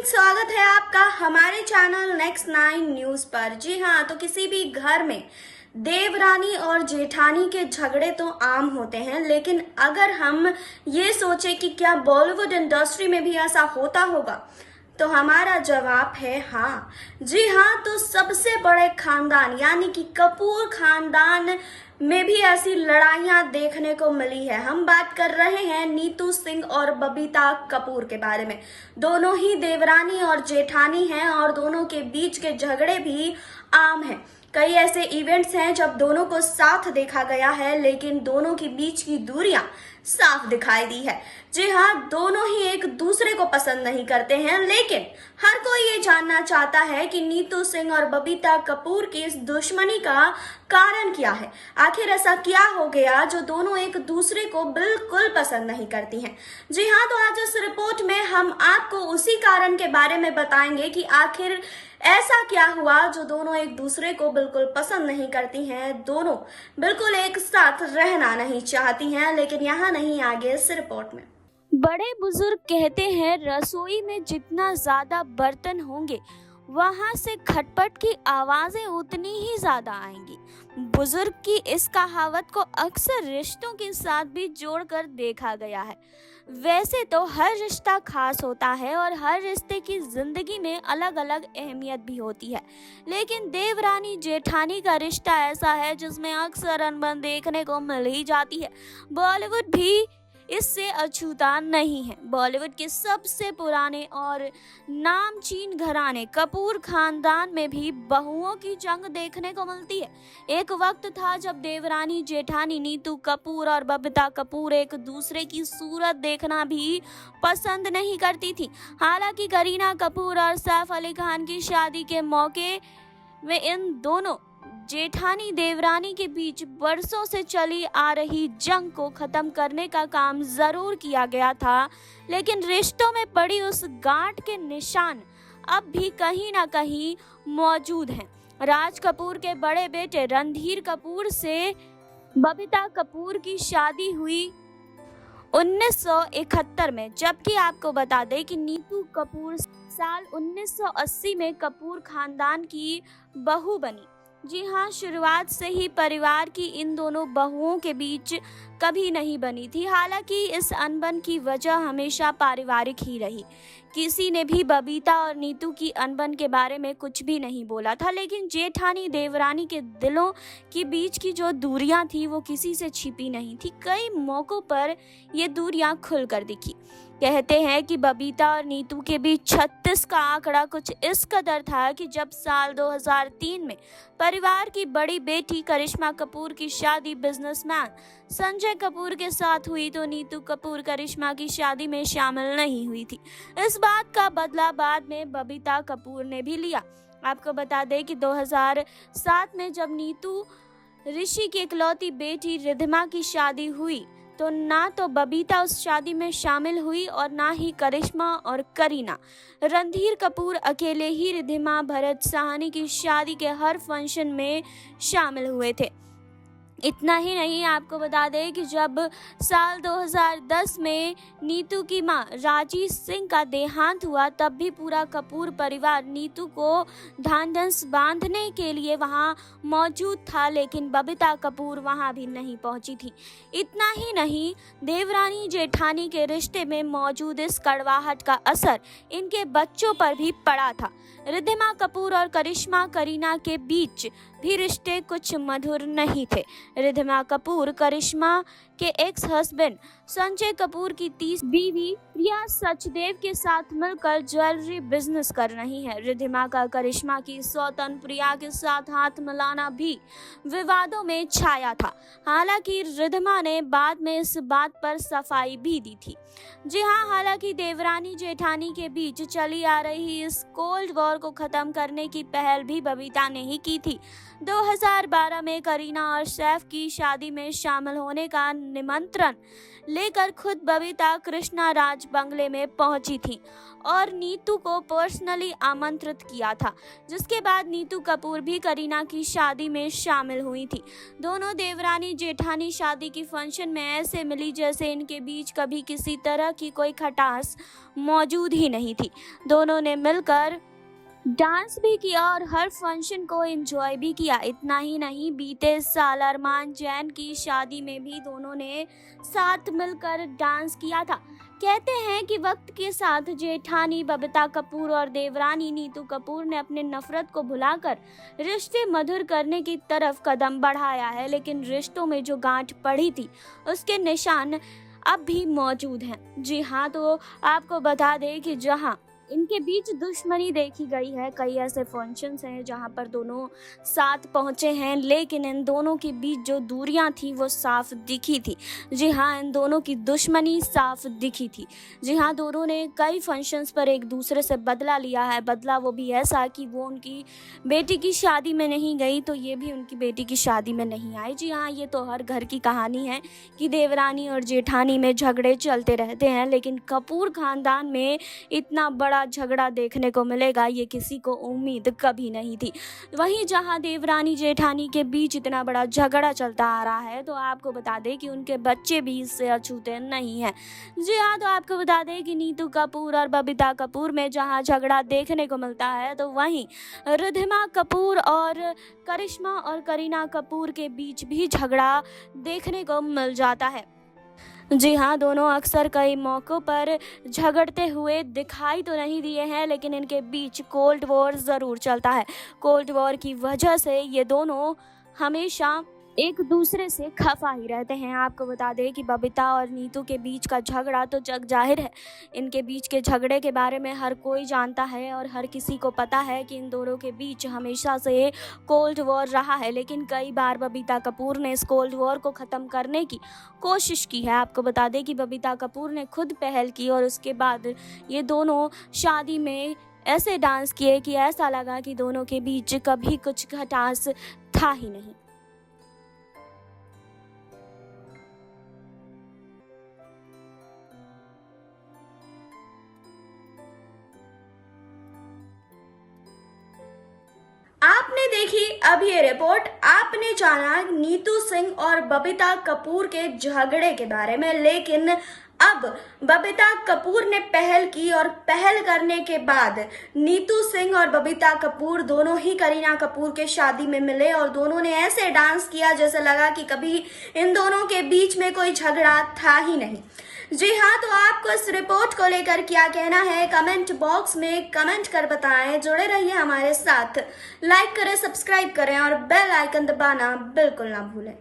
Morning, स्वागत है आपका हमारे चैनल नेक्स्ट 9 न्यूज पर। जी हाँ, तो किसी भी घर में देवरानी और जेठानी के झगड़े तो आम होते हैं, लेकिन अगर हम ये सोचे कि क्या बॉलीवुड इंडस्ट्री में भी ऐसा होता होगा, तो हमारा जवाब है हाँ। जी हाँ, तो सबसे बड़े खानदान यानी कि कपूर खानदान में भी ऐसी लड़ाइयां देखने को मिली है। हम बात कर रहे हैं नीतू सिंह और बबीता कपूर के बारे में। दोनों ही देवरानी और जेठानी हैं और दोनों के बीच के झगड़े भी आम हैं। कई ऐसे इवेंट्स हैं जब दोनों को साथ देखा गया है, लेकिन दोनों के बीच की दूरियां साफ दिखाई दी है। जी हाँ, दोनों ही एक दूसरे को पसंद नहीं करते हैं, लेकिन हर कोई ये जानना चाहता है कि नीतू सिंह और बबीता कपूर की इस दुश्मनी का कारण क्या है। आखिर ऐसा क्या हो गया जो दोनों एक दूसरे को बिल्कुल पसंद नहीं करती हैं। जी हाँ, तो आज इस रिपोर्ट में हम आपको उसी कारण के बारे में बताएंगे कि आखिर ऐसा क्या हुआ जो दोनों एक दूसरे को बिल्कुल पसंद नहीं करती हैं। दोनों बिल्कुल एक साथ रहना नहीं चाहती हैं, लेकिन यहाँ नहीं, आगे इस रिपोर्ट में। बड़े बुजुर्ग कहते हैं रसोई में जितना ज्यादा बर्तन होंगे वहां से खटपट की आवाजें उतनी ही ज्यादा आएंगी। बुजुर्ग की इस कहावत को अक्सर रिश्तों के साथ भी जोड़कर देखा गया है। वैसे तो हर रिश्ता खास होता है और हर रिश्ते की जिंदगी में अलग अलग अहमियत भी होती है, लेकिन देवरानी जेठानी का रिश्ता ऐसा है जिसमें अक्सर अनबन देखने को मिल ही जाती है। बॉलीवुड भी इससे अछूता नहीं है। बॉलीवुड के सबसे पुराने और नामचीन घराने कपूर खानदान में भी बहुओं की जंग देखने को मिलती है। एक वक्त था जब देवरानी जेठानी नीतू कपूर और बबीता कपूर एक दूसरे की सूरत देखना भी पसंद नहीं करती थी। हालांकि करीना कपूर और सैफ अली खान की शादी के मौके में इन दोनों जेठानी देवरानी के बीच बरसों से चली आ रही जंग को खत्म करने का काम जरूर किया गया था, लेकिन रिश्तों में पड़ी उस गांठ के निशान अब भी कहीं ना कहीं मौजूद हैं। राज कपूर के बड़े बेटे रणधीर कपूर से बबीता कपूर की शादी हुई 1971 में, जबकि आपको बता दें कि नीतू कपूर साल 1980 में कपूर खानदान की बहू बनी। जी हाँ, शुरुआत से ही परिवार की इन दोनों बहुओं के बीच कभी नहीं बनी थी। हालांकि इस अनबन की वजह हमेशा पारिवारिक ही रही। किसी ने भी बबीता और नीतू की अनबन के बारे में कुछ भी नहीं बोला था, लेकिन जेठानी देवरानी के दिलों के बीच की जो दूरियां थी वो किसी से छिपी नहीं थी। कई मौकों पर ये दूरियां खुलकर दिखी। कहते हैं कि बबीता और नीतू के बीच 36 का आंकड़ा कुछ इस कदर था कि जब साल 2003 में परिवार की बड़ी बेटी करिश्मा कपूर की शादी बिजनेसमैन संजय कपूर के साथ हुई, तो नीतू कपूर करिश्मा की शादी में शामिल नहीं हुई थी। इस बात का बदला बाद में बबीता कपूर ने भी लिया। आपको बता दें कि 2007 में जब नीतू ऋषि की इकलौती बेटी रिधिमा की शादी हुई, तो ना तो बबीता उस शादी में शामिल हुई और ना ही करिश्मा और करीना। रणधीर कपूर अकेले ही रिधिमा भरत साहनी की शादी के हर फंक्शन में शामिल हुए थे। इतना ही नहीं, आपको बता दें कि जब साल 2010 में नीतू की मां राजी सिंह का देहांत हुआ, तब भी पूरा कपूर परिवार नीतू को ढांढस बांधने के लिए वहां मौजूद था, लेकिन बबीता कपूर वहां भी नहीं पहुंची थी। इतना ही नहीं, देवरानी जेठानी के रिश्ते में मौजूद इस कड़वाहट का असर इनके बच्चों पर भी पड़ा था। रिधिमा कपूर और करिश्मा करीना के बीच भी रिश्ते कुछ मधुर नहीं थे। रिधिमा कपूर करिश्मा के एक्स हस्बैंड संजय कपूर की 30 बीवी प्रिया सचदेव के साथ मिलकर ज्वेलरी बिजनेस कर रही है। रिधिमा का करिश्मा की सौतन प्रिया के साथ हाथ मिलाना भी विवादों में छाया था। हालांकि रिधिमा ने बाद में इस बात पर सफाई भी दी थी। जी हाँ, हालांकि देवरानी जेठानी के बीच चली आ रही इस कोल्ड वॉर को खत्म करने की पहल भी बबीता ने ही की थी। 2012 में करीना और सैफ की शादी में शामिल होने का निमंत्रण लेकर खुद बबीता कृष्णा राज बंगले में पहुंची थी और नीतू को पर्सनली आमंत्रित किया था, जिसके बाद नीतू कपूर भी करीना की शादी में शामिल हुई थी। दोनों देवरानी जेठानी शादी की फंक्शन में ऐसे मिली जैसे इनके बीच कभी किसी तरह की कोई खटास मौजूद ही नहीं थी। दोनों ने मिलकर डांस भी किया और हर फंक्शन को एंजॉय भी किया। इतना ही नहीं, बीते साल अरमान जैन की शादी में भी दोनों ने साथ मिलकर डांस किया था। कहते हैं कि वक्त के साथ जेठानी बबीता कपूर और देवरानी नीतू कपूर ने अपने नफरत को भुलाकर रिश्ते मधुर करने की तरफ कदम बढ़ाया है, लेकिन रिश्तों में जो गांठ पड़ी थी उसके निशान अब भी मौजूद हैं। जी हाँ, तो आपको बता दें कि जहां इनके बीच दुश्मनी देखी गई है, कई ऐसे फंक्शंस हैं जहां पर दोनों साथ पहुंचे हैं, लेकिन इन दोनों के बीच जो दूरियां थी वो साफ दिखी थी। जी हाँ, इन दोनों की दुश्मनी साफ दिखी थी। जी हाँ, दोनों ने कई फंक्शंस पर एक दूसरे से बदला लिया है। बदला वो भी ऐसा कि वो उनकी बेटी की शादी में नहीं गई तो ये भी उनकी बेटी की शादी में नहीं आई। जी हाँ, ये तो हर घर की कहानी है कि देवरानी और जेठानी में झगड़े चलते रहते हैं, लेकिन कपूर खानदान में इतना बड़ा झगड़ा देखने को मिलेगा ये किसी को उम्मीद कभी नहीं थी। वहीं जहां देवरानी जेठानी के बीच इतना बड़ा झगड़ा चलता आ रहा है, तो आपको बता दें कि उनके बच्चे भी इससे अछूते नहीं हैं। जी हाँ, तो आपको बता दें कि नीतू कपूर और बबीता कपूर में जहां झगड़ा देखने को मिलता है, तो वहीं रिद्धिमा कपूर और करिश्मा और करीना कपूर के बीच भी झगड़ा देखने को मिल जाता है। जी हाँ, दोनों अक्सर कई मौक़ों पर झगड़ते हुए दिखाई तो नहीं दिए हैं, लेकिन इनके बीच कोल्ड वॉर ज़रूर चलता है। कोल्ड वॉर की वजह से ये दोनों हमेशा एक दूसरे से खफा ही रहते हैं। आपको बता दें कि बबीता और नीतू के बीच का झगड़ा तो जग जाहिर है। इनके बीच के झगड़े के बारे में हर कोई जानता है और हर किसी को पता है कि इन दोनों के बीच हमेशा से कोल्ड वॉर रहा है, लेकिन कई बार बबीता कपूर ने इस कोल्ड वॉर को ख़त्म करने की कोशिश की है। आपको बता दें कि बबीता कपूर ने खुद पहल की और उसके बाद ये दोनों शादी में ऐसे डांस किए कि ऐसा लगा कि दोनों के बीच कभी कुछ खटास था ही नहीं। आपने देखी अब ये रिपोर्ट। आपने जाना नीतू सिंह और बबीता कपूर के झगड़े के बारे में, लेकिन अब बबीता कपूर ने पहल की और पहल करने के बाद नीतू सिंह और बबीता कपूर दोनों ही करीना कपूर के शादी में मिले और दोनों ने ऐसे डांस किया जैसे लगा कि कभी इन दोनों के बीच में कोई झगड़ा था ही नहीं। जी हाँ, तो आपको इस रिपोर्ट को लेकर क्या कहना है कमेंट बॉक्स में कमेंट कर बताएं। जुड़े रहिए हमारे साथ, लाइक करें, सब्सक्राइब करें और बेल आइकन दबाना बिल्कुल ना भूलें।